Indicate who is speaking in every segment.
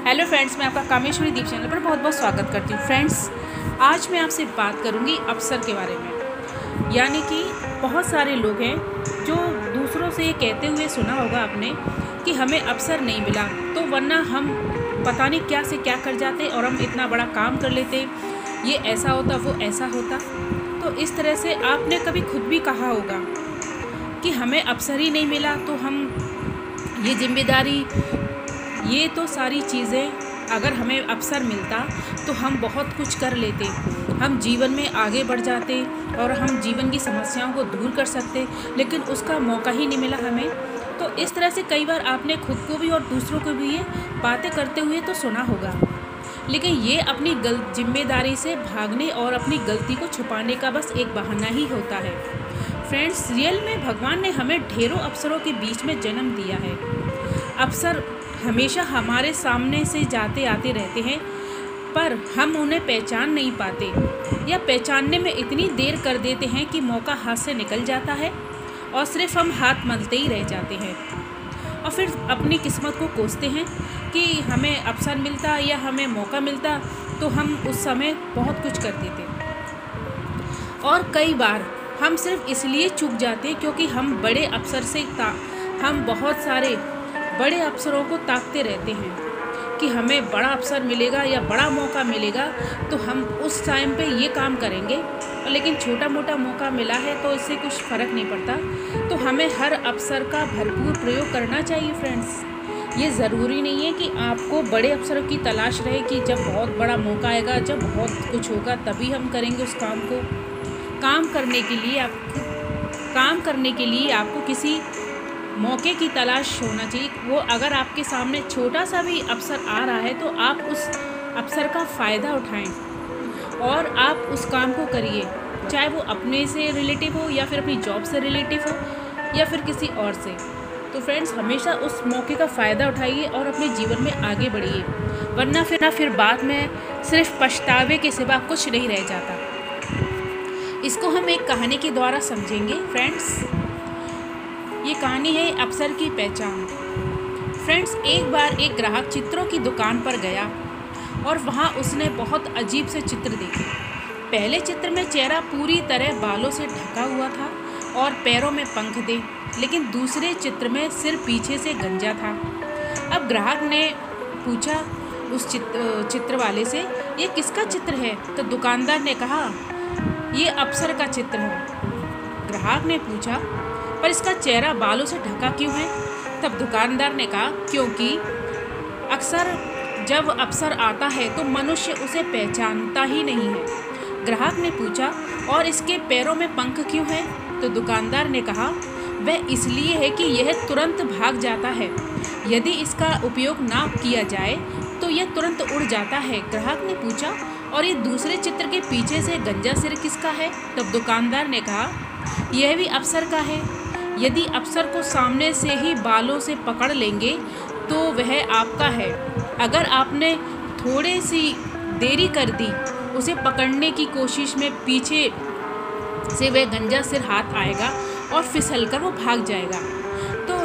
Speaker 1: Hello friends, मैं आपका कामेश्वरी दीप channel पर बहुत बहुत स्वागत करती हूँ। फ्रेंड्स, आज मैं आपसे बात करूँगी अवसर के बारे में। यानी कि बहुत सारे लोग हैं जो दूसरों से ये कहते हुए सुना होगा आपने कि हमें अवसर नहीं मिला, तो वरना हम पता नहीं क्या से क्या कर जाते और हम इतना बड़ा काम कर लेते, ये ऐसा होता वो ऐसा होता। तो इस तरह से आपने कभी खुद भी कहा होगा कि हमें अवसर ही नहीं मिला, तो हम ये जिम्मेदारी, ये तो सारी चीज़ें, अगर हमें अवसर मिलता तो हम बहुत कुछ कर लेते, हम जीवन में आगे बढ़ जाते और हम जीवन की समस्याओं को दूर कर सकते, लेकिन उसका मौका ही नहीं मिला हमें। तो इस तरह से कई बार आपने खुद को भी और दूसरों को भी ये बातें करते हुए तो सुना होगा, लेकिन ये अपनी जिम्मेदारी से भागने और अपनी गलती को छुपाने का बस एक बहाना ही होता है। फ्रेंड्स, रियल में भगवान ने हमें ढेरों अवसरों के बीच में जन्म दिया है। अवसर हमेशा हमारे सामने से जाते आते रहते हैं, पर हम उन्हें पहचान नहीं पाते या पहचानने में इतनी देर कर देते हैं कि मौका हाथ से निकल जाता है और सिर्फ हम हाथ मलते ही रह जाते हैं और फिर अपनी किस्मत को कोसते हैं कि हमें अवसर मिलता या हमें मौका मिलता तो हम उस समय बहुत कुछ कर देते। और कई बार हम सिर्फ इसलिए चूक जाते हैं क्योंकि हम बड़े अवसर से हम बहुत सारे बड़े अवसरों को ताकते रहते हैं कि हमें बड़ा अवसर मिलेगा या बड़ा मौका मिलेगा तो हम उस टाइम पे ये काम करेंगे, लेकिन छोटा मोटा मौका मिला है तो इससे कुछ फ़र्क नहीं पड़ता। तो हमें हर अवसर का भरपूर प्रयोग करना चाहिए। फ्रेंड्स, ये ज़रूरी नहीं है कि आपको बड़े अवसरों की तलाश रहे कि जब बहुत बड़ा मौका आएगा, जब बहुत कुछ होगा तभी हम करेंगे उस काम को। काम करने के लिए आपको किसी मौके की तलाश होना चाहिए। वो अगर आपके सामने छोटा सा भी अवसर आ रहा है तो आप उस अवसर का फ़ायदा उठाएं और आप उस काम को करिए, चाहे वो अपने से रिलेटिव हो या फिर अपनी जॉब से रिलेटिव हो या फिर किसी और से। तो फ्रेंड्स, हमेशा उस मौके का फ़ायदा उठाइए और अपने जीवन में आगे बढ़िए, वरना फिर बाद में सिर्फ पछतावे के सिवा कुछ नहीं रह जाता। इसको हम एक कहानी के द्वारा समझेंगे। फ्रेंड्स, ये कहानी है अवसर की पहचान। फ्रेंड्स, एक बार एक ग्राहक चित्रों की दुकान पर गया और वहाँ उसने बहुत अजीब से चित्र देखे। पहले चित्र में चेहरा पूरी तरह बालों से ढका हुआ था और पैरों में पंख थे, लेकिन दूसरे चित्र में सिर पीछे से गंजा था। अब ग्राहक ने पूछा उस चित्र वाले से, ये किसका चित्र है? तो दुकानदार ने कहा, ये अवसर का चित्र है। ग्राहक ने पूछा, पर इसका चेहरा बालों से ढका क्यों है? तब दुकानदार ने कहा, क्योंकि अक्सर जब अवसर आता है तो मनुष्य उसे पहचानता ही नहीं है। ग्राहक ने पूछा, और इसके पैरों में पंख क्यों है? तो दुकानदार ने कहा, वह इसलिए है कि यह तुरंत भाग जाता है। यदि इसका उपयोग ना किया जाए तो यह तुरंत उड़ जाता है। ग्राहक ने पूछा, और ये दूसरे चित्र के पीछे से गंजा सिर किसका है? तब दुकानदार ने कहा, यह भी अवसर का है। यदि अवसर को सामने से ही बालों से पकड़ लेंगे तो वह आपका है। अगर आपने थोड़ी सी देरी कर दी उसे पकड़ने की कोशिश में, पीछे से वह गंजा सिर हाथ आएगा और फिसलकर वो भाग जाएगा। तो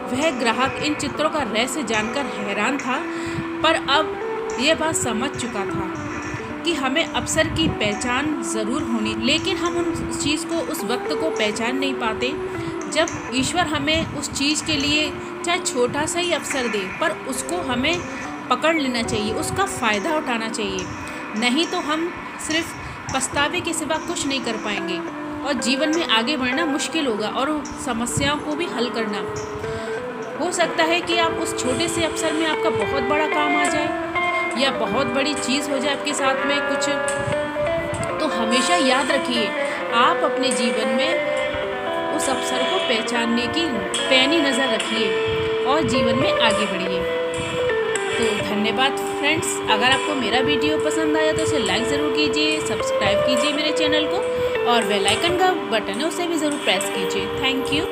Speaker 1: वह ग्राहक इन चित्रों का रहस्य जानकर हैरान था, पर अब यह बात समझ चुका था कि हमें अवसर की पहचान ज़रूर होनी, लेकिन हम उस चीज़ को उस वक्त को पहचान नहीं पाते जब ईश्वर हमें उस चीज़ के लिए चाहे छोटा सा ही अवसर दे, पर उसको हमें पकड़ लेना चाहिए, उसका फ़ायदा उठाना चाहिए। नहीं तो हम सिर्फ पछतावे के सिवा कुछ नहीं कर पाएंगे और जीवन में आगे बढ़ना मुश्किल होगा और समस्याओं को भी हल करना। हो सकता है कि आप उस छोटे से अवसर में आपका बहुत बड़ा काम आ जाए या बहुत बड़ी चीज़ हो जाए आपके साथ में कुछ। तो हमेशा याद रखिए, आप अपने जीवन में उस अवसर को पहचानने की पैनी नज़र रखिए और जीवन में आगे बढ़िए। तो धन्यवाद फ्रेंड्स, अगर आपको मेरा वीडियो पसंद आया तो उसे लाइक ज़रूर कीजिए, सब्सक्राइब कीजिए मेरे चैनल को और बेल आइकन का बटन है उसे भी ज़रूर प्रेस कीजिए। Thank you.